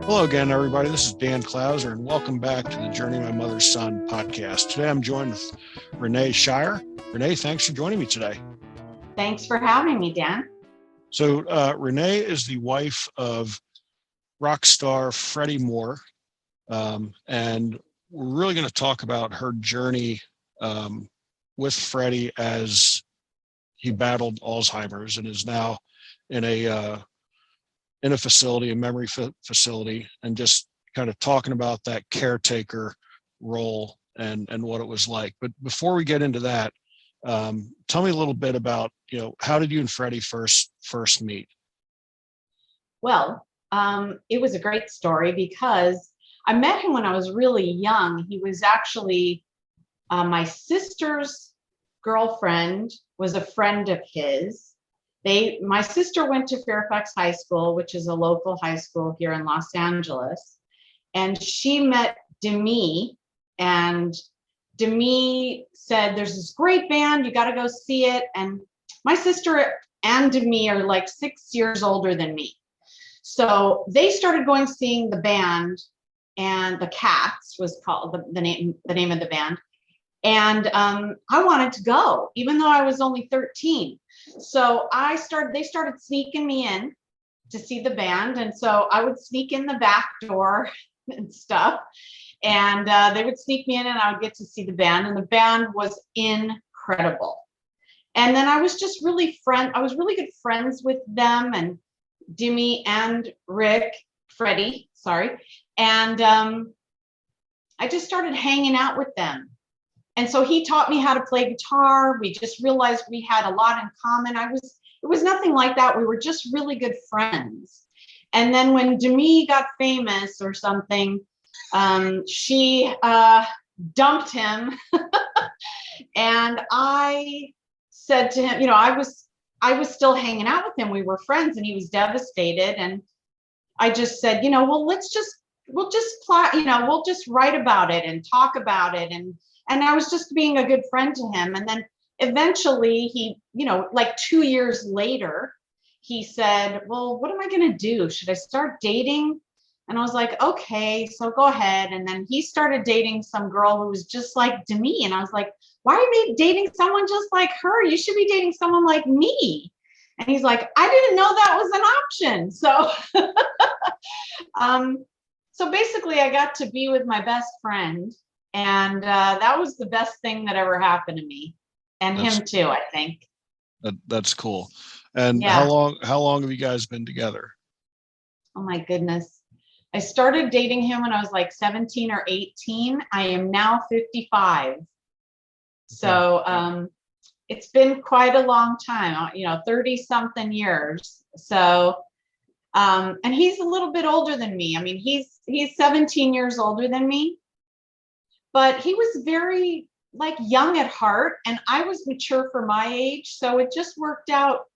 Hello again, everybody. This is Dan Clouser, and welcome back to the Journey My Mother's Son podcast. Today I'm joined with Renee Schyjer. Renee, thanks for joining me today. Thanks for having me, Dan. So Renee is the wife of rock star Freddy Moore, and we're really going to talk about her journey with Freddy as he battled Alzheimer's and is now in a facility, a memory facility, and just kind of talking about that caretaker role and what it was like. But before we get into that, tell me a little bit about, how did you and Freddy first meet? Well, it was a great story because I met him when I was really young. He was actually my sister's girlfriend was a friend of his. My sister went to Fairfax High School, which is a local high school here in Los Angeles, and she met Demi, and Demi said, "There's this great band, you got to go see it." And my sister and Demi are like 6 years older than me. So they started going seeing the band, and the Cats was called the name of the band. And I wanted to go, even though I was only 13. So they started sneaking me in to see the band. And so I would sneak in the back door and stuff. And they would sneak me in and I would get to see the band. And the band was incredible. And then I was just really good friends with them and Demi and Freddy. And I just started hanging out with them. And so he taught me how to play guitar. We just realized we had a lot in common. It was nothing like that. We were just really good friends. And then when Demi got famous or something, she dumped him. And I said to him, I was still hanging out with him. We were friends and he was devastated. And I just said, well, we'll just write about it and talk about it. And I was just being a good friend to him. And then eventually he, like 2 years later, he said, well, what am I going to do? Should I start dating? And I was like, okay, so go ahead. And then he started dating some girl who was just like Demi. And I was like, why are you dating someone just like her? You should be dating someone like me. And he's like, I didn't know that was an option. So, so basically I got to be with my best friend. And that was the best thing that ever happened to me, and him too, I think. That's cool. And yeah. How long have you guys been together? Oh my goodness. I started dating him when I was like 17 or 18. I am now 55. So it's been quite a long time, 30 something years. So and he's a little bit older than me. I mean, he's 17 years older than me. But he was very young at heart and I was mature for my age. So it just worked out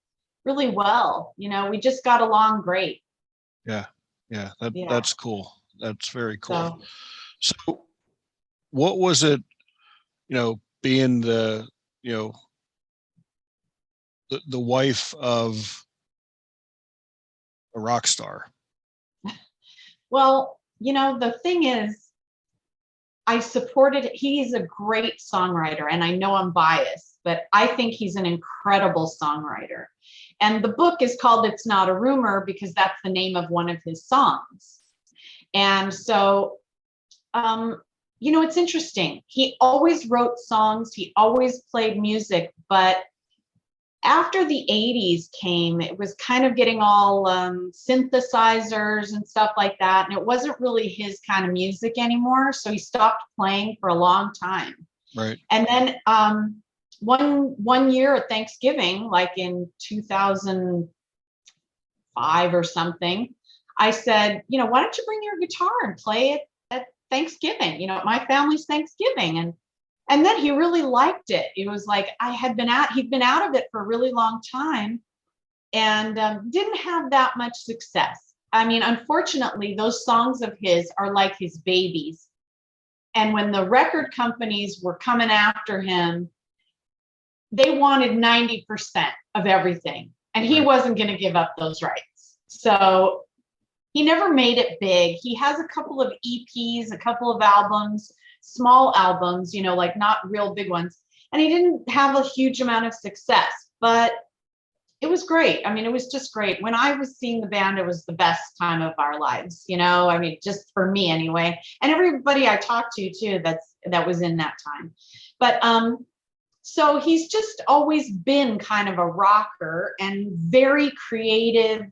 really well. We just got along great. Yeah. That's cool. That's very cool. So what was it, being the wife of a rock star? Well, the thing is, he's a great songwriter, and I know I'm biased, but I think he's an incredible songwriter. And the book is called It's Not a Rumour because that's the name of one of his songs. And so, it's interesting. He always wrote songs, he always played music, but after the 80s came, it was kind of getting all synthesizers and stuff like that. And it wasn't really his kind of music anymore. So he stopped playing for a long time. Right. And then one year at Thanksgiving, like in 2005 or something, I said, why don't you bring your guitar and play it at Thanksgiving, at my family's Thanksgiving. And then he really liked it. It was like he'd been out of it for a really long time and didn't have that much success. I mean, unfortunately, those songs of his are like his babies. And when the record companies were coming after him, they wanted 90% of everything. And he wasn't going to give up those rights. So he never made it big. He has a couple of EPs, a couple of albums, small albums, you know, like not real big ones. And he didn't have a huge amount of success, but it was great. I mean, it was just great. When I was seeing the band, it was the best time of our lives, you know, I mean, just for me anyway. And everybody I talked to too, that was in that time. But so he's just always been kind of a rocker and very creative,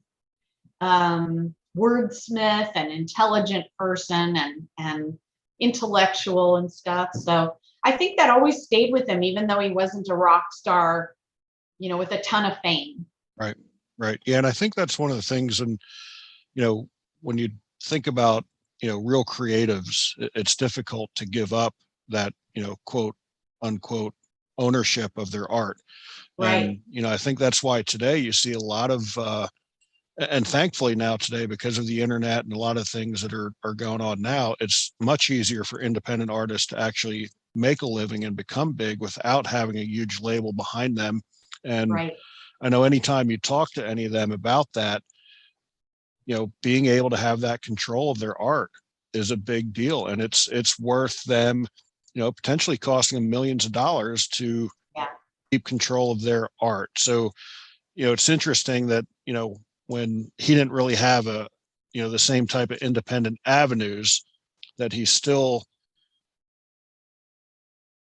wordsmith and intelligent person and intellectual and stuff. So I think that always stayed with him, even though he wasn't a rock star, you know, with a ton of fame. Right. Right. Yeah. And I think that's one of the things. And, you know, when you think about, you know, real creatives, it's difficult to give up that, you know, quote unquote ownership of their art. Right. And, you know, I think that's why today you see a lot of, and thankfully now today, because of the internet and a lot of things that are going on now, it's much easier for independent artists to actually make a living and become big without having a huge label behind them. And Right. I know anytime you talk to any of them about that, you know, being able to have that control of their art is a big deal. And it's worth them, you know, potentially costing them millions of dollars to Yeah. keep control of their art. So, you know, it's interesting that, you know, when he didn't really have a, you know, the same type of independent avenues, that he still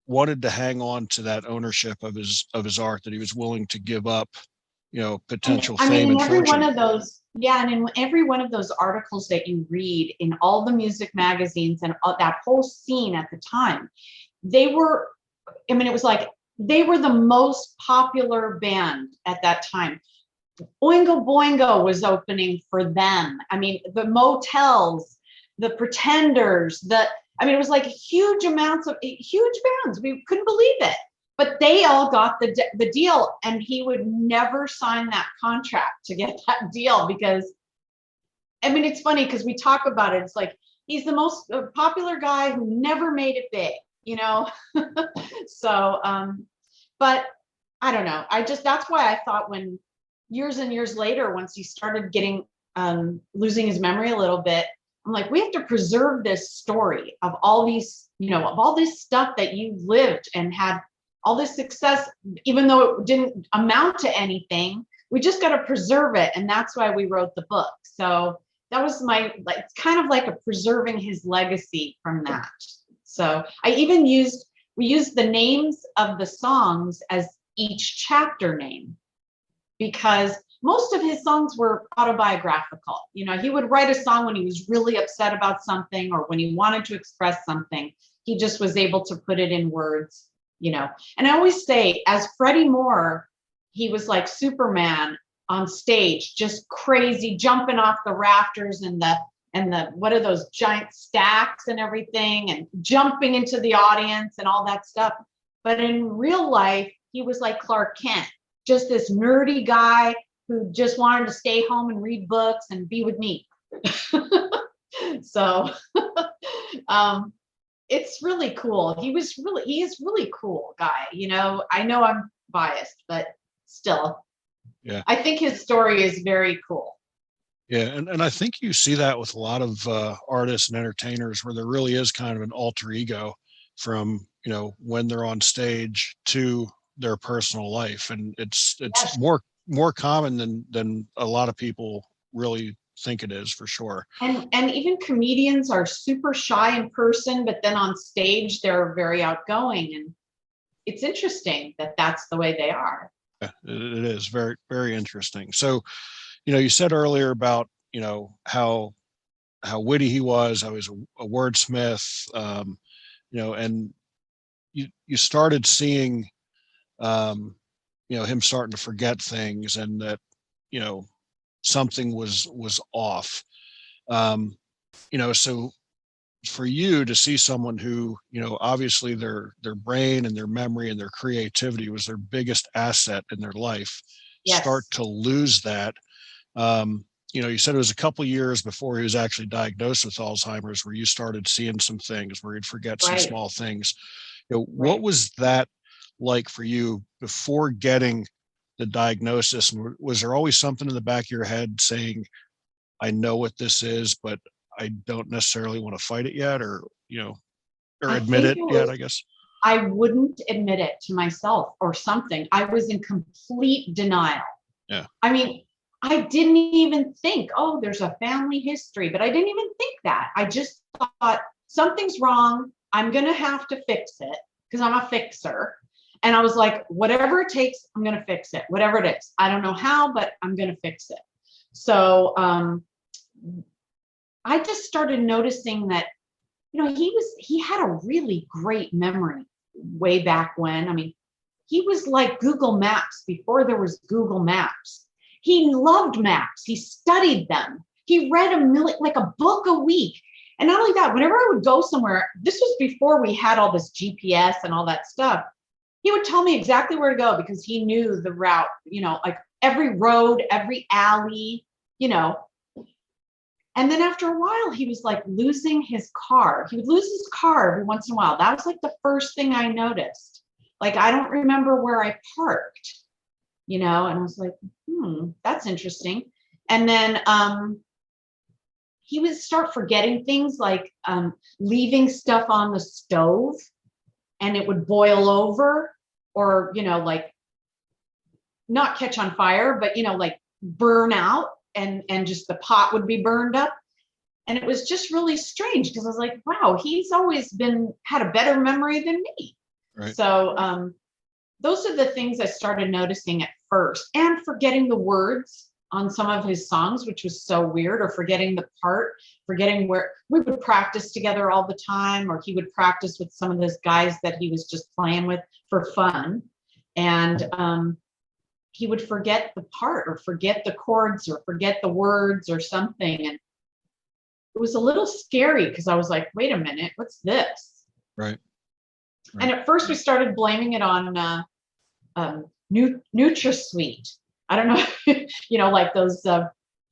wanted to hang on to that ownership of his art, that he was willing to give up, you know, And potential I mean, fame in and every one fortune. of those, yeah, and in every one of those articles that you read in all the music magazines and that whole scene at the time, they were, I mean, it was like they were the most popular band at that time. Oingo Boingo was opening for them. I mean, the Motels, the Pretenders, I mean, it was like huge amounts of huge bands. We couldn't believe it. But they all got the deal, and he would never sign that contract to get that deal because, I mean, it's funny because we talk about it. It's like he's the most popular guy who never made it big, you know? So, but I don't know. That's why I thought when years and years later, once he started getting, losing his memory a little bit, I'm like, we have to preserve this story of all these, you know, of all this stuff that you lived and had all this success, even though it didn't amount to anything. We just got to preserve it. And that's why we wrote the book. So that was like, it's kind of like a preserving his legacy from that. So we used the names of the songs as each chapter name, because most of his songs were autobiographical. You know, he would write a song when he was really upset about something or when he wanted to express something. He just was able to put it in words, you know. And I always say, as Freddy Moore, he was like Superman on stage, just crazy, jumping off the rafters and the what are those giant stacks and everything, and jumping into the audience and all that stuff. But in real life, he was like Clark Kent, just this nerdy guy who just wanted to stay home and read books and be with me. So it's really cool. He is really cool guy. You know, I know I'm biased, but still, Yeah. I think his story is very cool. Yeah. And I think you see that with a lot of artists and entertainers, where there really is kind of an alter ego from, you know, when they're on stage to their personal life. And it's Yes. more common than a lot of people really think it is, for sure. And even comedians are super shy in person, but then on stage they're very outgoing, and it's interesting that that's the way they are. Yeah, it is very, very interesting. So, you know, you said earlier about, you know, how witty he was, how he's a wordsmith, you know, and you started seeing, um, you know, him starting to forget things, and that, you know, something was off. You know, so for you to see someone who, you know, obviously their brain and their memory and their creativity was their biggest asset in their life, start Yes. to lose that. You know, you said it was a couple of years before he was actually diagnosed with Alzheimer's where you started seeing some things, where he'd forget some Right. small things. You know, what Right. was that like for you before getting the diagnosis? And was there always something in the back of your head saying, I know what this is, but I don't necessarily want to fight it yet, or, or I admit think it it yet, was, I guess. I wouldn't admit it to myself or something. I was in complete denial. Yeah. I mean, I didn't even think, oh, there's a family history, but I didn't even think that. I just thought something's wrong. I'm going to have to fix it because I'm a fixer. And I was like, whatever it takes, I'm going to fix it, whatever it is. I don't know how, but I'm going to fix it. So I just started noticing that, he had a really great memory way back when. I mean, he was like Google Maps before there was Google Maps. He loved maps. He studied them. He read like a book a week. And not only that, whenever I would go somewhere, this was before we had all this GPS and all that stuff, he would tell me exactly where to go because he knew the route, like every road, every alley, And then after a while, he was like losing his car. He would lose his car every once in a while. That was like the first thing I noticed. Like, I don't remember where I parked, and I was like, that's interesting. And then he would start forgetting things like leaving stuff on the stove and it would boil over or, like not catch on fire, but, like burn out and just the pot would be burned up. And it was just really strange because I was like, wow, he's always had a better memory than me. Right. So those are the things I started noticing at first, and forgetting the words on some of his songs, which was so weird, or forgetting the part, forgetting where we would practice together all the time, or he would practice with some of those guys that he was just playing with for fun. And he would forget the part or forget the chords or forget the words or something. And it was a little scary because I was like, wait a minute, what's this? Right. And at first we started blaming it on NutraSweet. I don't know, like those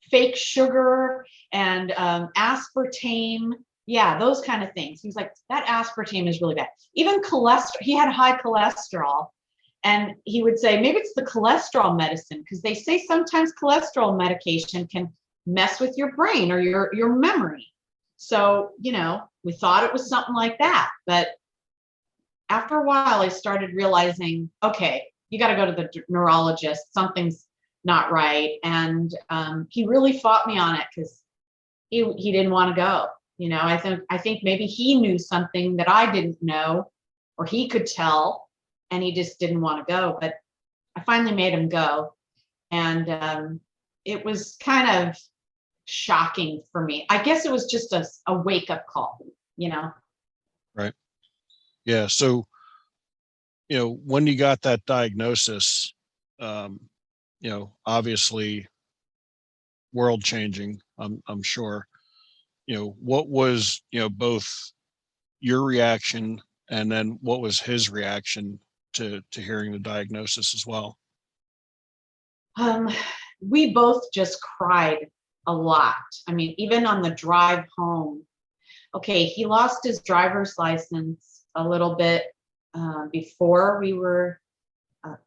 fake sugar and aspartame. Yeah, those kind of things. He was like, that aspartame is really bad. Even cholesterol, he had high cholesterol. And he would say, maybe it's the cholesterol medicine, because they say sometimes cholesterol medication can mess with your brain or your memory. So, we thought it was something like that. But after a while, I started realizing, okay, you got to go to the neurologist. Something's not right. And he really fought me on it because he didn't want to go. I think maybe he knew something that I didn't know, or he could tell, and he just didn't want to go. But I finally made him go. And it was kind of shocking for me. I guess it was just a wake-up call, Right. Yeah. So, when you got that diagnosis, obviously world changing, I'm sure. What was, both your reaction and then what was his reaction to hearing the diagnosis as well? We both just cried a lot. I mean, even on the drive home. Okay, he lost his driver's license a little bit before we were,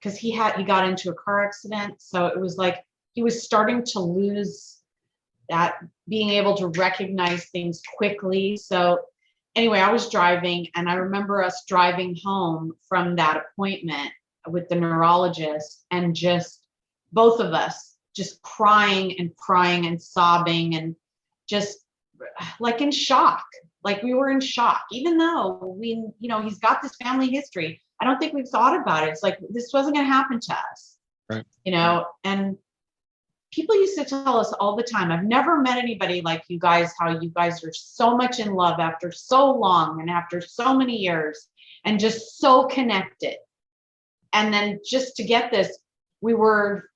because he got into a car accident. So it was like he was starting to lose that being able to recognize things quickly. So anyway, I was driving, and I remember us driving home from that appointment with the neurologist, and just both of us just crying and sobbing and just like in shock. Like we were in shock, even though he's got this family history. I don't think we've thought about it. It's like, this wasn't going to happen to us, right? And people used to tell us all the time, I've never met anybody like you guys, how you guys are so much in love after so long and after so many years and just so connected. And then just to get this, we were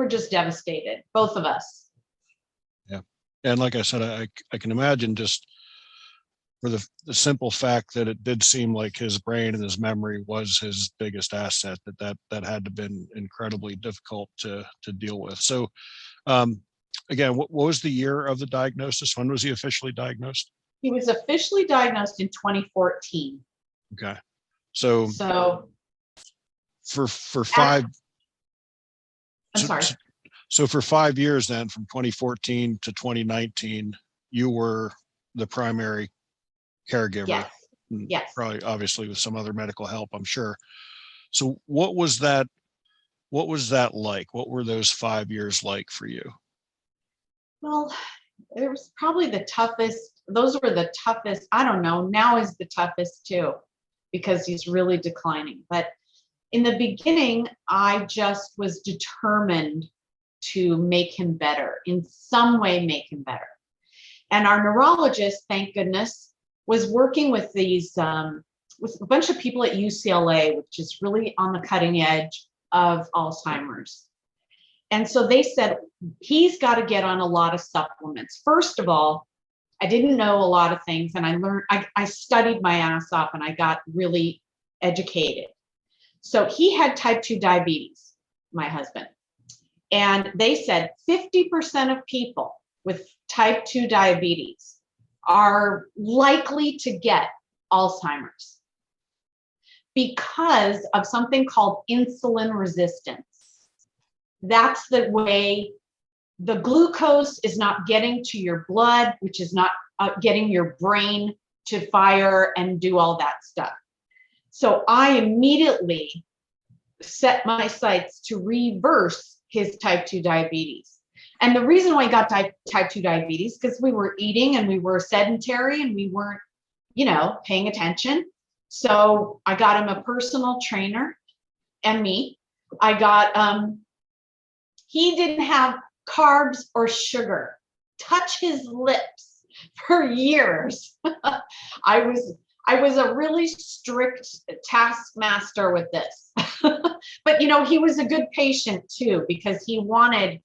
just devastated, both of us. Yeah. And like I said, I can imagine, just for the simple fact that it did seem like his brain and his memory was his biggest asset, that had to have been incredibly difficult to deal with. So again, what was the year of the diagnosis? When was he officially diagnosed? He was officially diagnosed in 2014. Okay. So for 5. I'm sorry. So for 5 years then, from 2014 to 2019, you were the primary caregiver. Yes. Yes. Probably obviously with some other medical help, I'm sure. So what was that like? What were those 5 years like for you? Well, it was probably the toughest. Those were the toughest. I don't know. Now is the toughest too, because he's really declining. But in the beginning, I just was determined to make him better, in some way make him better. And our neurologist, thank goodness, was working with with a bunch of people at UCLA, which is really on the cutting edge of Alzheimer's. And so they said, he's got to get on a lot of supplements. First of all, I didn't know a lot of things, and I studied my ass off, and I got really educated. So he had type 2 diabetes, my husband. And they said 50% of people with type 2 diabetes are likely to get Alzheimer's because of something called insulin resistance. That's the way the glucose is not getting to your blood, which is not getting your brain to fire and do all that stuff. So I immediately set my sights to reverse his type 2 diabetes. And the reason why I got type 2 diabetes, because we were eating and we were sedentary and we weren't, paying attention. So I got him a personal trainer and me. I got, he didn't have carbs or sugar touch his lips for years. I was a really strict taskmaster with this. But, he was a good patient too, because he wanted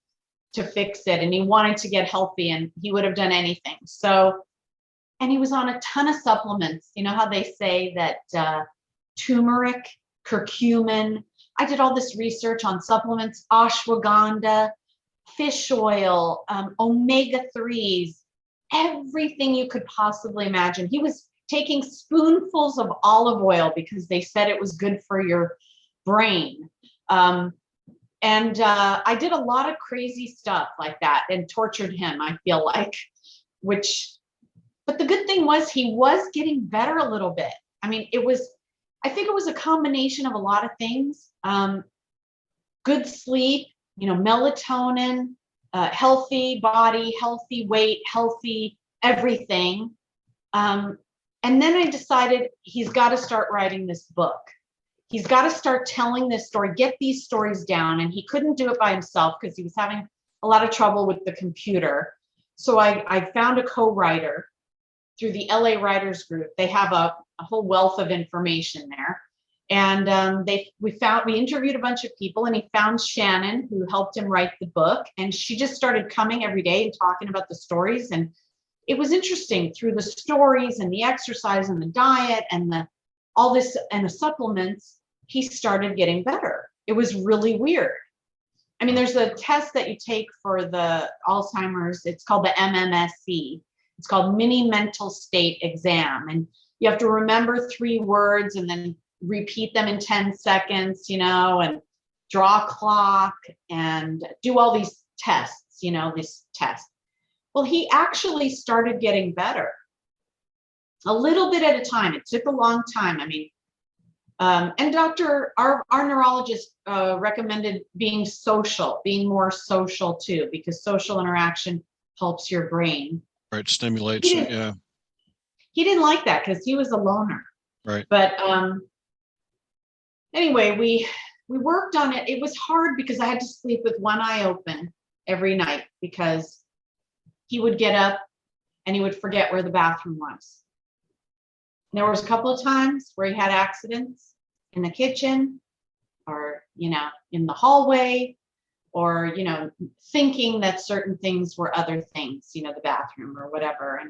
to fix it and he wanted to get healthy and he would have done anything. So, and he was on a ton of supplements. You know how they say that turmeric, curcumin. I did all this research on supplements, ashwagandha, fish oil, omega-3s, everything you could possibly imagine. He was taking spoonfuls of olive oil because they said it was good for your brain. And I did a lot of crazy stuff like that and tortured him, I feel like, but the good thing was he was getting better a little bit. I mean, I think it was a combination of a lot of things. Good sleep, melatonin, healthy body, healthy weight, healthy everything. And then I decided he's got to start writing this book. He's got to start telling this story, get these stories down. And he couldn't do it by himself because he was having a lot of trouble with the computer. So I found a co-writer through the LA Writers Group. They have a whole wealth of information there. And we interviewed a bunch of people, and he found Shannon, who helped him write the book. And she just started coming every day and talking about the stories. And it was interesting through the stories and the exercise and the diet and all this and the supplements, he started getting better. It was really weird. I mean, there's a test that you take for the Alzheimer's. It's called the MMSE. It's called Mini Mental State Exam. And you have to remember 3 words and then repeat them in 10 seconds, and draw a clock and do all these tests, this test. Well, he actually started getting better a little bit at a time. It took a long time. I mean, and our neurologist recommended being more social too, because social interaction helps your brain. Right, stimulates it, yeah. He didn't like that because he was a loner. Right. But anyway, we worked on it. It was hard because I had to sleep with one eye open every night because he would get up and he would forget where the bathroom was. And there was a couple of times where he had accidents in the kitchen or, in the hallway or, thinking that certain things were other things, the bathroom or whatever.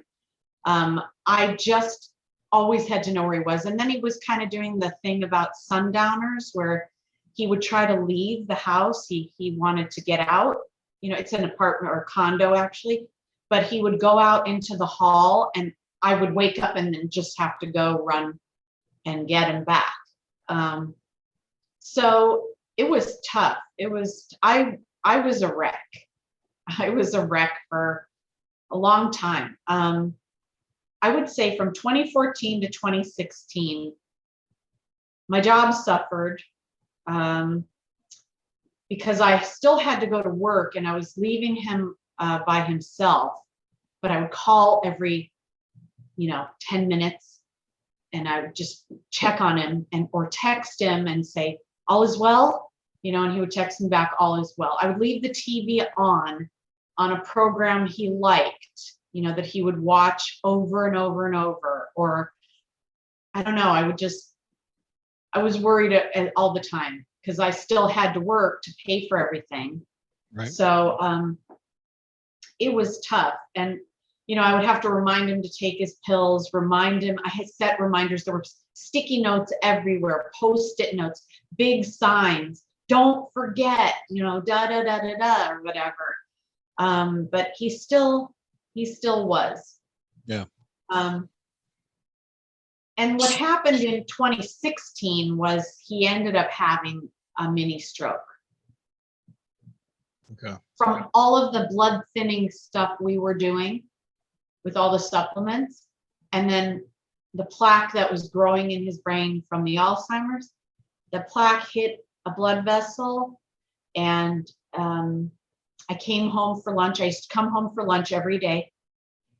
And I just always had to know where he was. And then he was kind of doing the thing about sundowners where he would try to leave the house. He wanted to get out. It's an apartment or condo actually, but he would go out into the hall and I would wake up and then just have to go run and get him back. So it was tough. I I was a wreck. I was a wreck for a long time. I would say from 2014 to 2016, my job suffered because I still had to go to work and I was leaving him by himself, but I would call every, 10 minutes and I would just check on him or text him and say, all is well, and he would text me back, all is well. I would leave the TV on a program he liked, that he would watch over and over and over, or I don't know, I was worried all the time because I still had to work to pay for everything. Right. So it was tough. And, I would have to remind him to take his pills, remind him. I had set reminders. There were sticky notes everywhere, Post-it notes, big signs. Don't forget, da, da, da, da, da, or whatever. But he still was. Yeah. And what happened in 2016 was he ended up having a mini stroke. Okay. From all of the blood thinning stuff we were doing with all the supplements, and then the plaque that was growing in his brain from the Alzheimer's, the plaque hit a blood vessel, and I came home for lunch. I used to come home for lunch every day,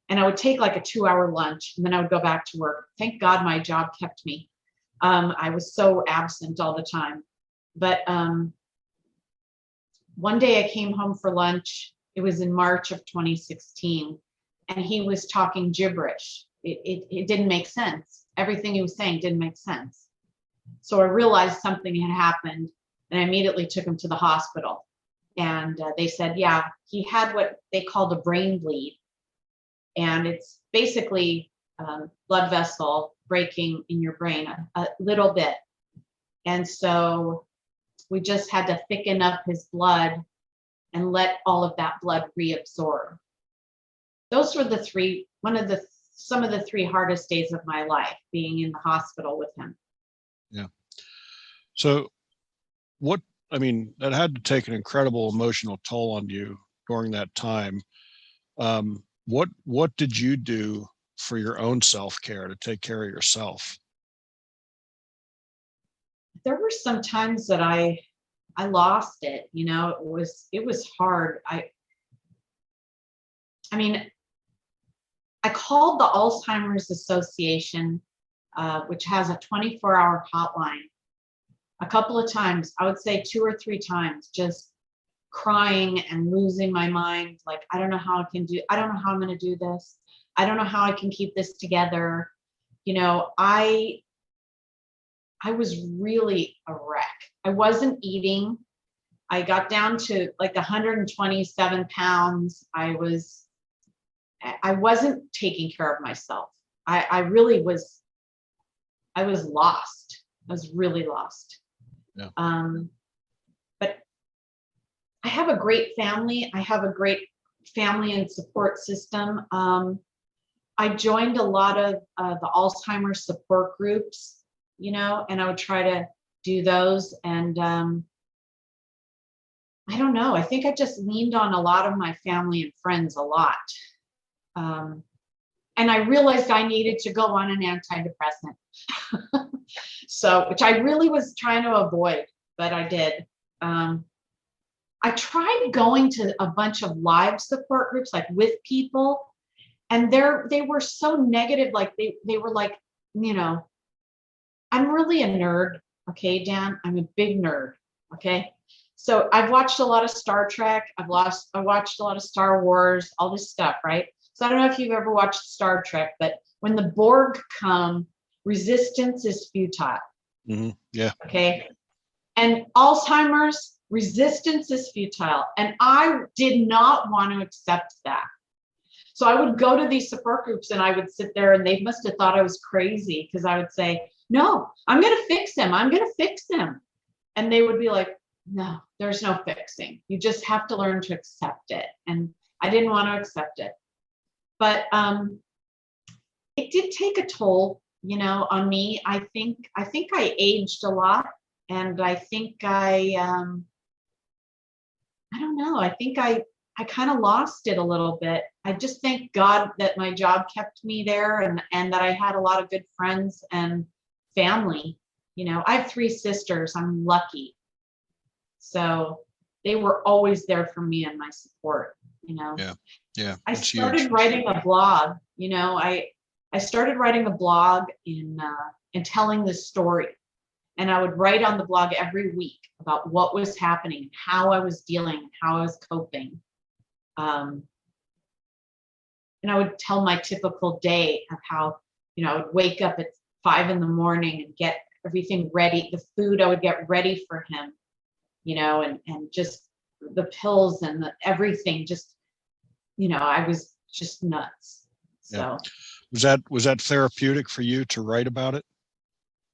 and I would take like a 2-hour lunch, and then I would go back to work. Thank God my job kept me. I was so absent all the time. But one day I came home for lunch. It was in March of 2016, and he was talking gibberish. It didn't make sense. Everything he was saying didn't make sense. So I realized something had happened, and I immediately took him to the hospital. And they said, yeah, he had what they called a brain bleed. And it's basically blood vessel breaking in your brain a little bit. And so we just had to thicken up his blood and let all of that blood reabsorb. Those were some of the 3 hardest days of my life, being in the hospital with him. Yeah. So that had to take an incredible emotional toll on you during that time. What did you do for your own self-care to take care of yourself? There were some times that I lost it. It was hard. I called the Alzheimer's Association, which has a 24-hour hotline, a couple of times. I would say 2 or 3 times, just crying and losing my mind. Like, I don't know how I'm going to do this. I don't know how I can keep this together. I was really a wreck. I wasn't eating. I got down to like 127 pounds. I wasn't taking care of myself. I really was. I was lost. I was really lost. Yeah. But I have a great family. I have a great family and support system. I joined a lot of the Alzheimer's support groups, and I would try to do those. And I don't know. I think I just leaned on a lot of my family and friends a lot. And I realized I needed to go on an antidepressant. So, which I really was trying to avoid, but I did. I tried going to a bunch of live support groups, like with people, and they were so negative. Like they were like, I'm really a nerd. Okay, Dan, I'm a big nerd. Okay. So I've watched a lot of Star Trek. I watched a lot of Star Wars, all this stuff, right? So I don't know if you've ever watched Star Trek, but when the Borg come, resistance is futile. Mm-hmm. Yeah. Okay. And Alzheimer's, resistance is futile. And I did not want to accept that. So I would go to these support groups and I would sit there, and they must have thought I was crazy, because I would say, no, I'm going to fix him. I'm going to fix him. And they would be like, no, there's no fixing. You just have to learn to accept it. And I didn't want to accept it. But it did take a toll, on me. I think I aged a lot, and I think I I don't know. I think I kind of lost it a little bit. I just thank God that my job kept me there, and that I had a lot of good friends and family. You know, I have 3 sisters. I'm lucky. So they were always there for me and my support, you know. Yeah. Yeah. I That's huge. started writing a blog, you know, I started writing a blog in telling this story. And I would write on the blog every week about what was happening, how I was dealing, how I was coping. And I would tell my typical day of how, you know, I would wake up at 5 a.m. and get everything ready, the food I would get ready for him, you know, and just the pills and everything, just, you know, I was just nuts. Yeah. So Was that therapeutic for you to write about it?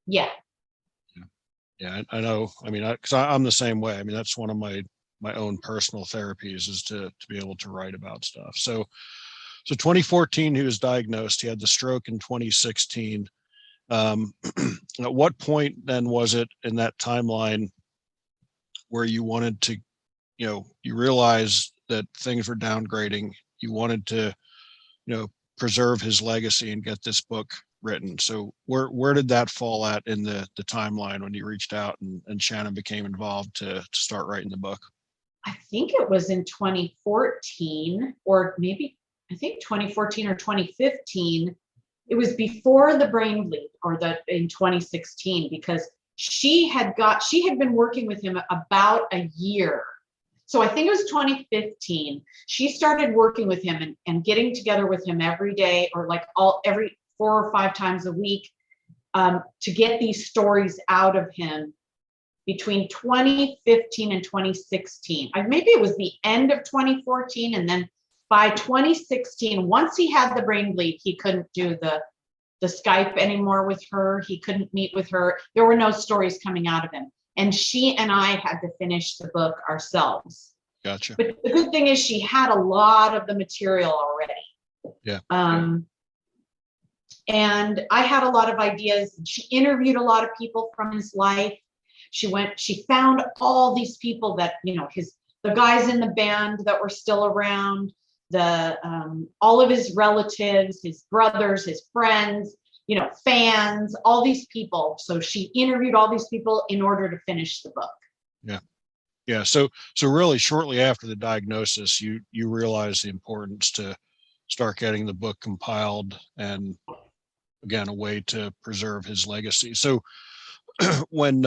yeah. Yeah, I know. I mean, because I'm the same way. I mean, that's one of my own personal therapies, is to be able to write about stuff. So 2014, he was diagnosed. He had the stroke in 2016. At what point then was it in that timeline where you wanted to, you know, you realized that things were downgrading? You wanted to, you know, preserve his legacy and get this book written. So where did that fall at in the timeline when you reached out and Shannon became involved to start writing the book? I think it was in 2014, or maybe I think 2014 or 2015. It was before the brain bleed, or in 2016, because she had been working with him about a year. So I think it was 2015. She started working with him and getting together with him every day, or like every 4 or 5 times a week, to get these stories out of him between 2015 and 2016. Maybe it was the end of 2014, and then by 2016, once he had the brain bleed, he couldn't do the Skype anymore with her. He couldn't meet with her. There were no stories coming out of him. And she and I had to finish the book ourselves. Gotcha. But the good thing is she had a lot of the material already. Yeah. And I had a lot of ideas. She interviewed a lot of people from his life. She found all these people that, you know, the guys in the band that were still around, all of his relatives, his brothers, his friends, you know, fans, all these people. So she interviewed all these people in order to finish the book. Yeah. Yeah. So really shortly after the diagnosis, you realized the importance to start getting the book compiled, and again, a way to preserve his legacy. So when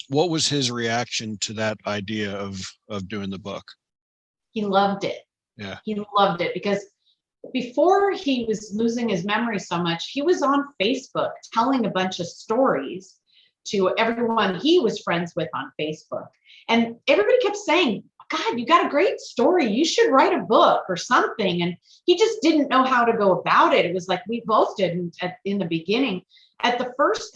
what was his reaction to that idea of doing the book? He loved it. Yeah. He loved it because before he was losing his memory so much, he was on Facebook telling a bunch of stories to everyone he was friends with on Facebook. And everybody kept saying, God, you got a great story. You should write a book or something. And he just didn't know how to go about it. It was like we both did in the beginning. At the first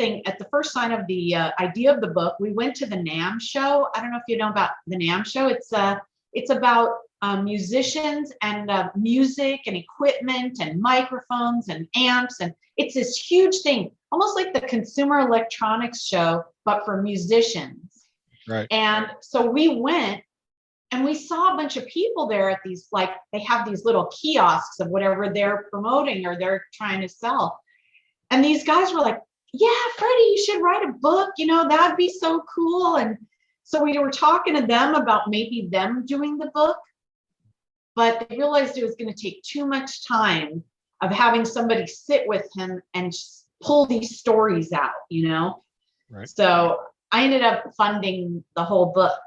sign of the idea of the book, we went to the NAMM show. I don't know if you know about the NAMM show. It's about musicians and music and equipment and microphones and amps. And it's this huge thing, almost like the Consumer Electronics Show, but for musicians. Right. And so we went and we saw a bunch of people there at these, like, they have these little kiosks of whatever they're promoting or they're trying to sell. And these guys were like, yeah, Freddie, you should write a book. You know, that'd be so cool. And so we were talking to them about maybe them doing the book, but they realized it was going to take too much time of having somebody sit with him and pull these stories out, you know? Right. So I ended up funding the whole book,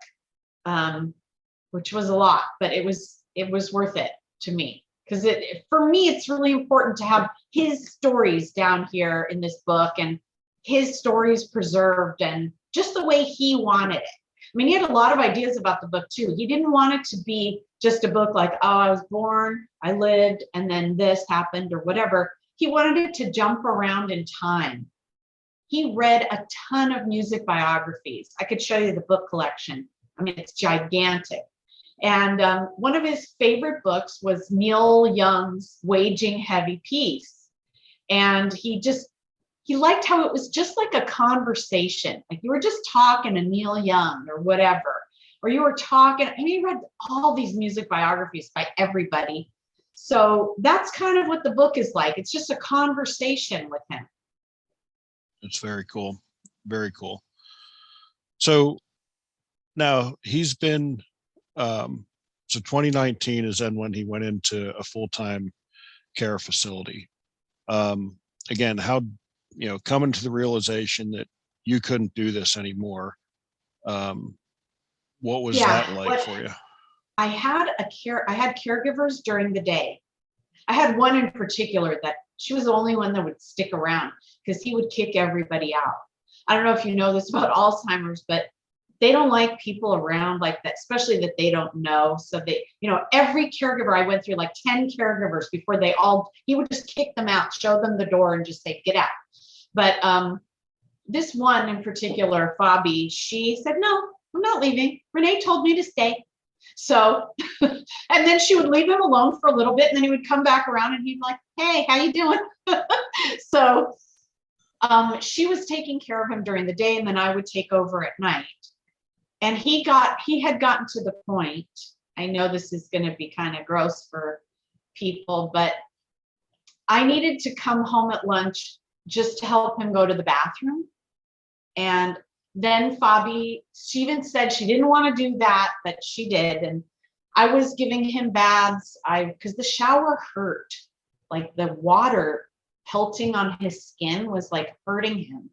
which was a lot, but it was worth it to me. Because for me, it's really important to have his stories down here in this book and his stories preserved and just the way he wanted it. I mean, he had a lot of ideas about the book too. He didn't want it to be just a book like, oh, I was born, I lived, and then this happened or whatever. He wanted it to jump around in time. He read a ton of music biographies. I could show you the book collection. I mean, it's gigantic. And one of his favorite books was Neil Young's Waging Heavy Peace. And he liked how it was just like a conversation. Like you were just talking to Neil Young or whatever. or you were talking, and he read all these music biographies by everybody. So that's kind of what the book is like. It's just a conversation with him. It's very cool. Very cool. So now he's been, so 2019 is then when he went into a full-time care facility. Again, how, coming to the realization that you couldn't do this anymore. What was that like for you? I had caregivers during the day. I had one in particular that she was the only one that would stick around because he would kick everybody out. I don't know if you know this about Alzheimer's, but they don't like people around like that, especially that they don't know. So they, every caregiver, I went through like 10 caregivers before he would just kick them out, show them the door and just say, get out. But this one in particular, Fabi, she said, no, I'm not leaving. Renee told me to stay. So, and then she would leave him alone for a little bit, and then he would come back around and he'd be like, hey, how you doing? So she was taking care of him during the day, and then I would take over at night. And he had gotten to the point, I know this is going to be kind of gross for people, but I needed to come home at lunch just to help him go to the bathroom. And then Fabi, she even said she didn't want to do that, but she did. And I was giving him baths. Because the shower hurt, like the water pelting on his skin was like hurting him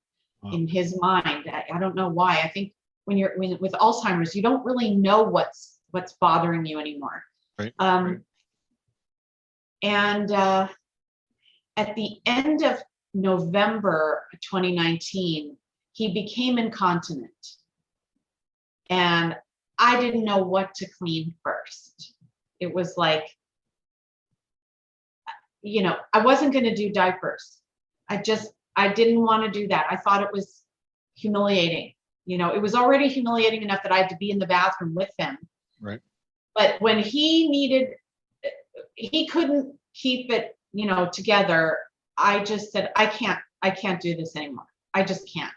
in his mind. I don't know why. I think when with Alzheimer's, you don't really know what's bothering you anymore. Right. And at the end of November 2019, he became incontinent. And I didn't know what to clean first. It was like, I wasn't going to do diapers. I didn't want to do that. I thought it was humiliating. It was already humiliating enough that I had to be in the bathroom with him. Right. But when he couldn't keep it, together, I just said, I can't do this anymore. I just can't.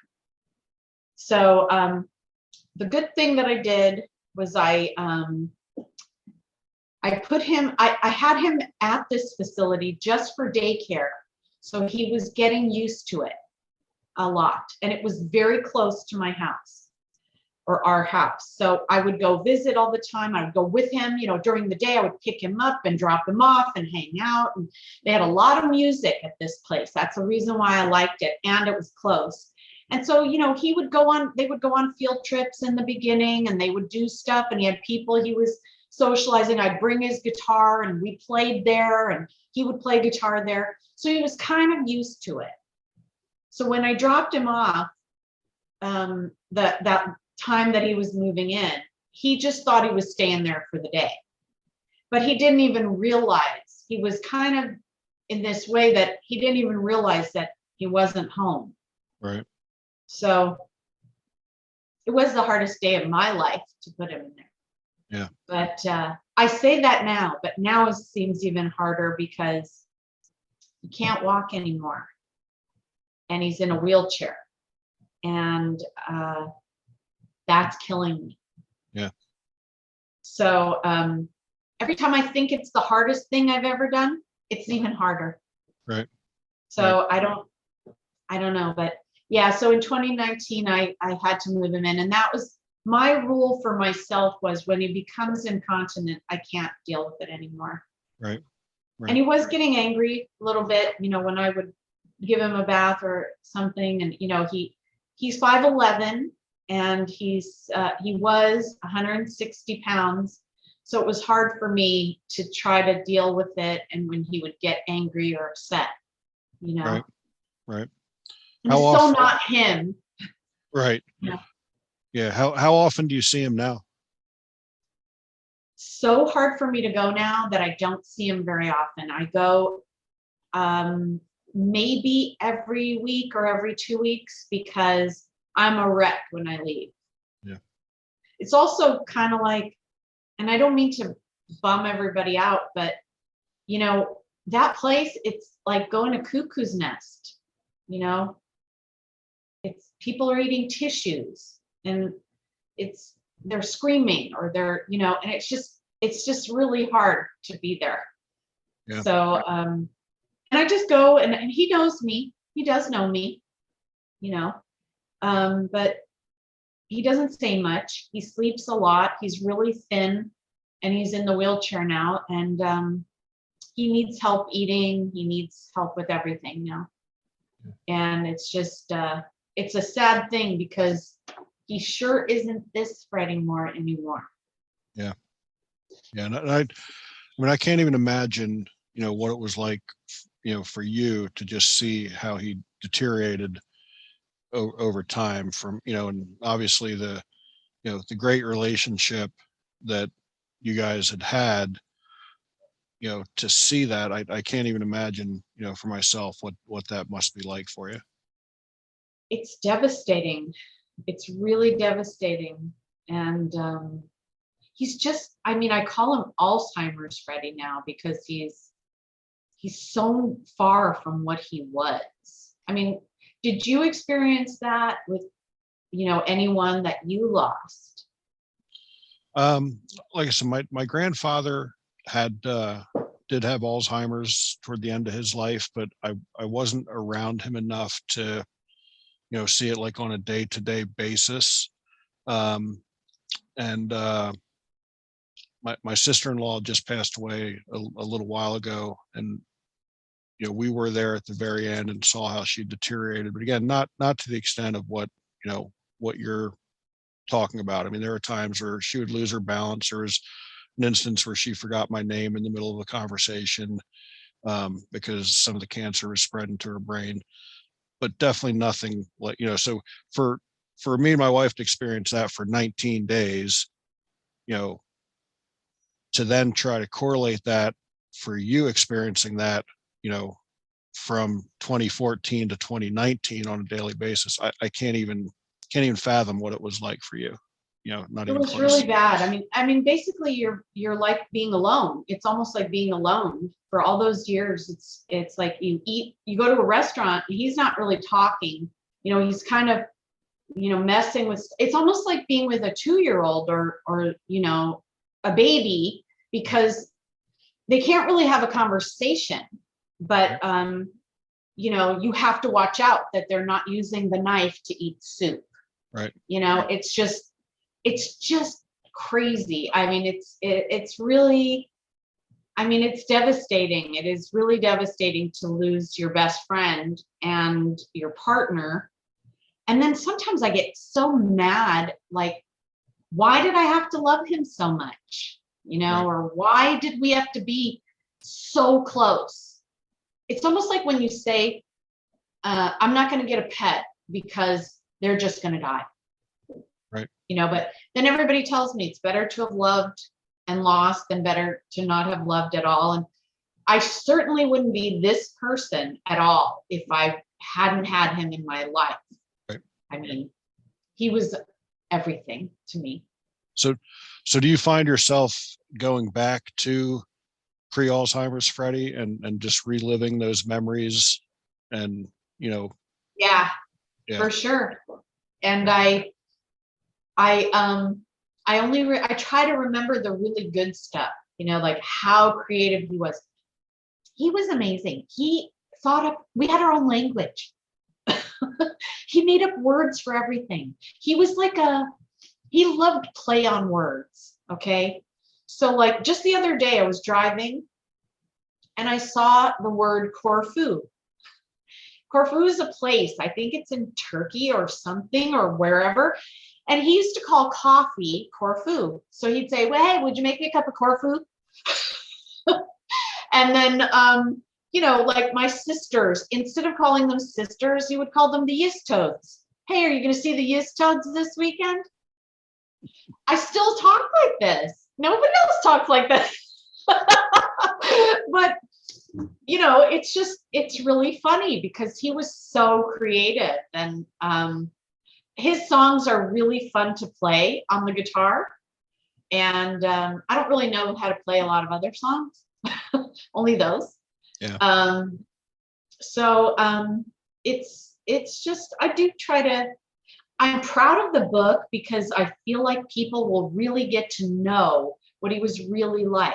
So the good thing that I did was I had him at this facility just for daycare. So he was getting used to it a lot. And it was very close to my house or our house. So I would go visit all the time. I would go with him, during the day. I would pick him up and drop him off and hang out. And they had a lot of music at this place. That's the reason why I liked it. And it was close. And so, they would go on field trips in the beginning, and they would do stuff, and he had people he was socializing. I'd bring his guitar and we played there, and he would play guitar there. So he was kind of used to it. So when I dropped him off, that time that he was moving in, he just thought he was staying there for the day. But he didn't even realize, he was kind of in this way that he didn't even realize that he wasn't home. Right. So it was the hardest day of my life to put him in there. Yeah. But I say that now, but now it seems even harder because he can't walk anymore. And he's in a wheelchair. And that's killing me. Yeah. So every time I think it's the hardest thing I've ever done, it's even harder. Right. So right. I don't know, but yeah, so in 2019, I had to move him in. And that was my rule for myself, was when he becomes incontinent, I can't deal with it anymore. Right. And he was getting angry a little bit, when I would give him a bath or something. And, he's 5'11", and he was 160 pounds. So it was hard for me to try to deal with it. And when he would get angry or upset, Right. Right. How often? So not him. Right. Yeah. Yeah. How often do you see him now? So hard for me to go now that I don't see him very often. I go maybe every week or every 2 weeks because I'm a wreck when I leave. Yeah. It's also kind of like, and I don't mean to bum everybody out, but that place, it's like going to cuckoo's nest, it's people are eating tissues, and it's they're screaming or they're, and it's just really hard to be there. Yeah. So, and I just go and he knows me. He does know me, but he doesn't say much. He sleeps a lot. He's really thin and he's in the wheelchair now. And he needs help eating. He needs help with everything now. And it's just, it's a sad thing because he sure isn't this Freddy Moore anymore. Yeah. Yeah. And I mean, I can't even imagine, what it was like, for you to just see how he deteriorated over time from, and obviously the great relationship that you guys had, to see that, I can't even imagine, for myself, what that must be like for you. It's devastating. It's really devastating. And he's just, I call him Alzheimer's Freddy now because he's so far from what he was. Did you experience that with, anyone that you lost? Like I said, my grandfather did have Alzheimer's toward the end of his life, but I wasn't around him enough to, see it like on a day-to-day basis. And my sister-in-law just passed away a little while ago, and we were there at the very end and saw how she deteriorated. But again, not to the extent of what you're talking about. There were times where she would lose her balance. There was an instance where she forgot my name in the middle of a conversation because some of the cancer was spreading to her brain. But definitely nothing like, so for me and my wife to experience that for 19 days, to then try to correlate that for you experiencing that, from 2014 to 2019 on a daily basis, I can't even fathom what it was like for you. Not even It was close. really bad. Basically you're like being alone. It's almost like being alone for all those years. It's like you go to a restaurant, he's not really talking, he's kind of, messing with, it's almost like being with a 2-year-old or, a baby, because they can't really have a conversation, but, you have to watch out that they're not using the knife to eat soup. Right. It's just crazy. It's really, it's devastating. It is really devastating to lose your best friend and your partner. And then sometimes I get so mad, like, why did I have to love him so much? Right. Or why did we have to be so close? It's almost like when you say, I'm not going to get a pet because they're just going to die. Right. But then everybody tells me it's better to have loved and lost than better to not have loved at all. And I certainly wouldn't be this person at all if I hadn't had him in my life. Right. He was everything to me. So do you find yourself going back to pre-Alzheimer's Freddy and just reliving those memories and, Yeah, yeah. for sure. And I try to remember the really good stuff, like how creative he was. He was amazing. He we had our own language. He made up words for everything. He was he loved play on words. Okay. So like just the other day I was driving and I saw the word Corfu. Corfu is a place, I think it's in Turkey or something or wherever. And he used to call coffee Corfu. So he'd say, well, hey, would you make me a cup of Corfu? And then, like my sisters, instead of calling them sisters, he would call them the Yistodes. Hey, are you going to see the Yistodes this weekend? I still talk like this. Nobody else talks like this. But, it's really funny because he was so creative. And his songs are really fun to play on the guitar. And I don't really know how to play a lot of other songs, only those. Yeah. So it's just, I do try to, I'm proud of the book because I feel like people will really get to know what he was really like.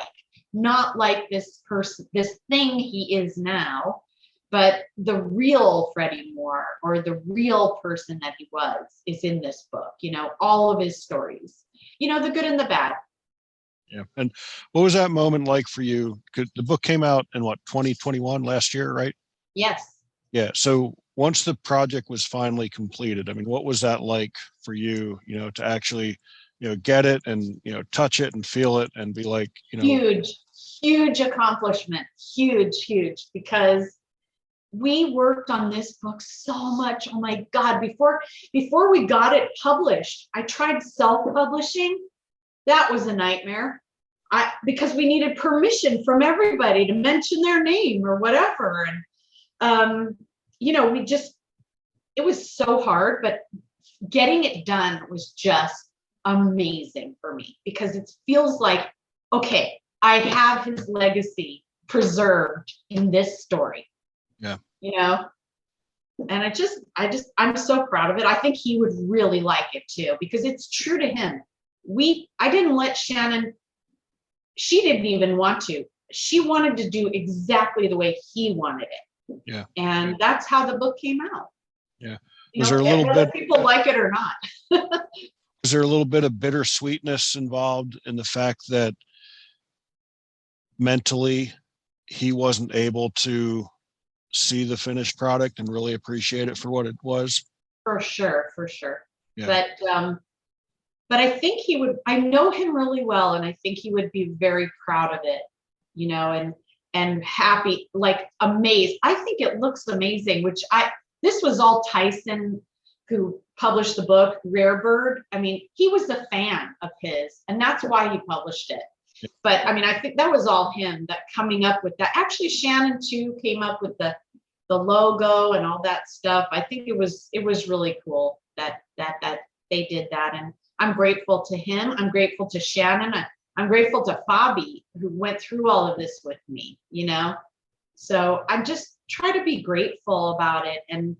Not like this person, this thing he is now, but the real Freddy Moore or the real person that he was is in this book. You know, all of his stories, you know, the good and the bad. Yeah. And what was that moment like for you? 'Cause the book came out in what, 2021, last year, right? Yes. Yeah. So once the project was finally completed, I mean, what was that like for you, you know, to actually, you know, get it and, you know, touch it and feel it and be like, you know, Huge, huge accomplishment. Huge, because we worked on this book so much. Oh my God, before we got it published, I tried self-publishing. That was a nightmare. Because we needed permission from everybody to mention their name or whatever. And you know, it was so hard, but getting it done was just amazing for me because it feels like, okay, I have his legacy preserved in this story. yeah, You know, and I'm so proud of it. I think he would really like it too because it's true to him. I didn't let Shannon, she didn't even want to. She wanted to do exactly the way he wanted it. yeah, And that's how the book came out. yeah. You Was know, there a little whether bit, people like it or not. was there a little bit of bittersweetness involved in the fact that mentally he wasn't able to see the finished product and really appreciate it for what it was? For sure, for sure. Yeah, But I think he would, I know him really well, and I think he would be very proud of it, you know, and happy, like amazed. I think it looks amazing, this was all Tyson who published the book, Rare Bird. I mean, he was a fan of his, and that's why he published it. But I mean, I think that was all him that coming up with that. Actually, Shannon too came up with the logo and all that stuff. I think it was really cool that they did that. And I'm grateful to him. I'm grateful to Shannon. I'm grateful to Fabi who went through all of this with me, you know? So I just try to be grateful about it and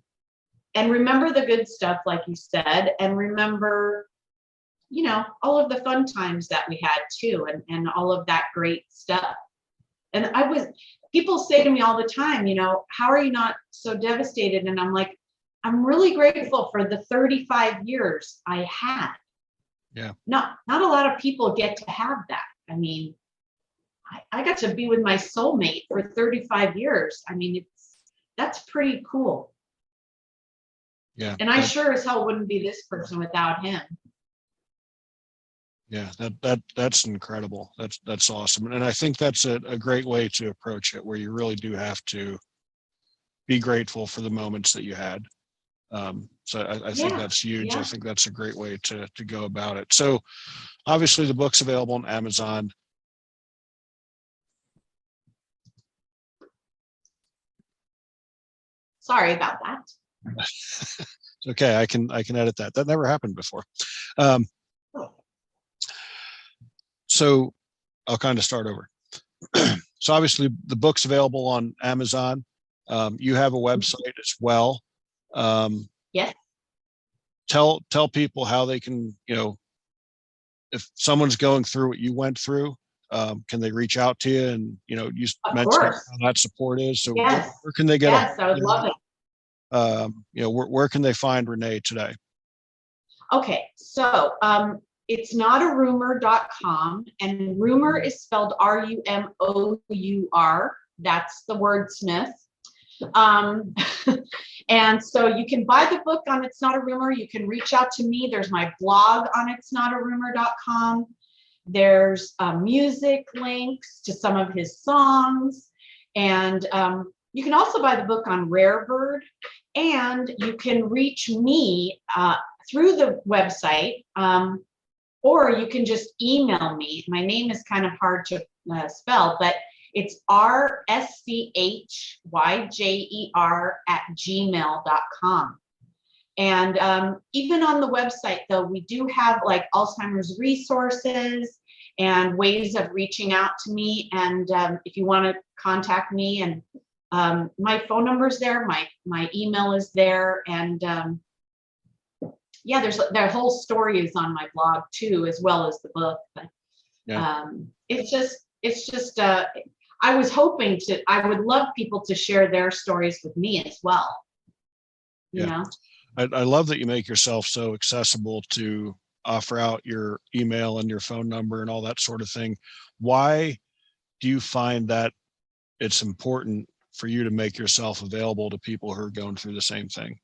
remember the good stuff, like you said, and remember, you know, all of the fun times that we had too, and all of that great stuff. And people say to me all the time, you know, how are you not so devastated? And I'm like, I'm really grateful for the 35 years I had. yeah, Not a lot of people get to have that. I mean, I got to be with my soulmate for 35 years. I mean, that's pretty cool. yeah. And I sure as hell wouldn't be this person without him. Yeah, that's incredible. That's awesome. And I think that's a great way to approach it, where you really do have to be grateful for the moments that you had. So I think that's huge. Yeah. I think that's a great way to go about it. So obviously the book's available on Amazon. Sorry about that. It's okay. I can edit that. That never happened before. Um, so I'll kind of start over. So obviously the book's available on Amazon. You have a website as well. Yes. Tell people how they can, you know, if someone's going through what you went through, can they reach out to you? And, you know, you mentioned how that support is. So yes. where can they get yes, I would love it. You know, where can they find Renee today? Okay, so it's not a rumor.com, and rumor is spelled Rumour. That's the wordsmith. And so you can buy the book on It's Not a Rumor. You can reach out to me. There's my blog on It's Not a Rumor.com. There's music links to some of his songs. And you can also buy the book on Rare Bird. And you can reach me through the website, or you can just email me. My name is kind of hard to spell, but it's rschyjer@gmail.com. And even on the website, though, we do have like Alzheimer's resources and ways of reaching out to me. And if you want to contact me, and my phone number is there, my email is there, and yeah, their whole story is on my blog too, as well as the book. But Yeah. it's just I was hoping I would love people to share their stories with me as well. You Yeah. know? I love that you make yourself so accessible to offer out your email and your phone number and all that sort of thing. Why do you find that it's important for you to make yourself available to people who are going through the same thing?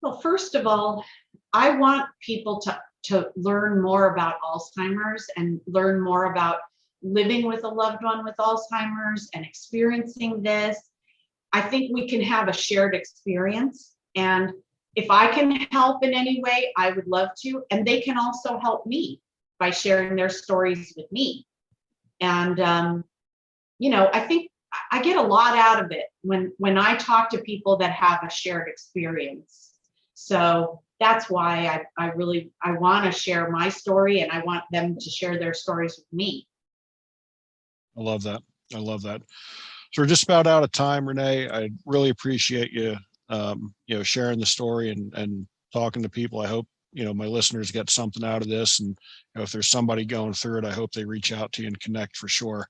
Well, first of all, I want people to learn more about Alzheimer's and learn more about living with a loved one with Alzheimer's and experiencing this. I think we can have a shared experience. And if I can help in any way, I would love to. And they can also help me by sharing their stories with me. And, I think I get a lot out of it when I talk to people that have a shared experience. So that's why I want to share my story, and I want them to share their stories with me. I love that. I love that. So we're just about out of time, Renee. I really appreciate you, sharing the story and talking to people. I hope, my listeners get something out of this. And if there's somebody going through it, I hope they reach out to you and connect for sure.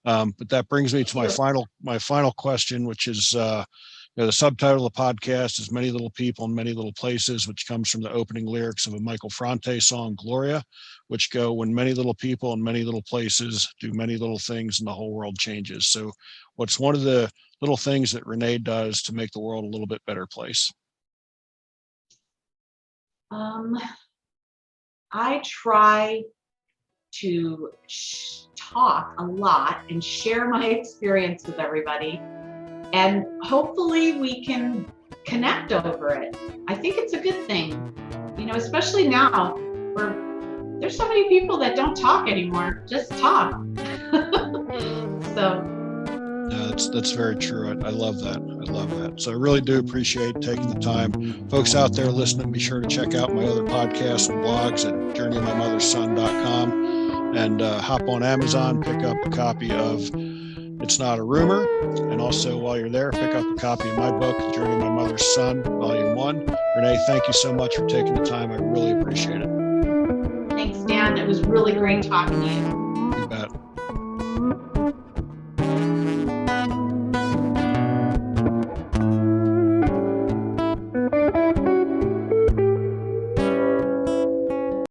But that brings me to my final question, which is, the subtitle of the podcast is Many Little People in Many Little Places, which comes from the opening lyrics of a Michael Franti song, Gloria, which go, when many little people in many little places do many little things and the whole world changes. So what's one of the little things that Renee does to make the world a little bit better place? I try to talk a lot and share my experience with everybody. And hopefully we can connect over it. I think it's a good thing, especially now where there's so many people that don't talk anymore, just talk. So. Yeah, that's very true. I love that. I love that. So I really do appreciate taking the time. Folks out there listening, be sure to check out my other podcasts and blogs at journeyofmymotherson.com and hop on Amazon, pick up a copy of It's Not a Rumor. And also, while you're there, pick up a copy of my book, The Journey of My Mother's Son, Volume 1. Renee, thank you so much for taking the time. I really appreciate it. Thanks, Dan. It was really great talking to you.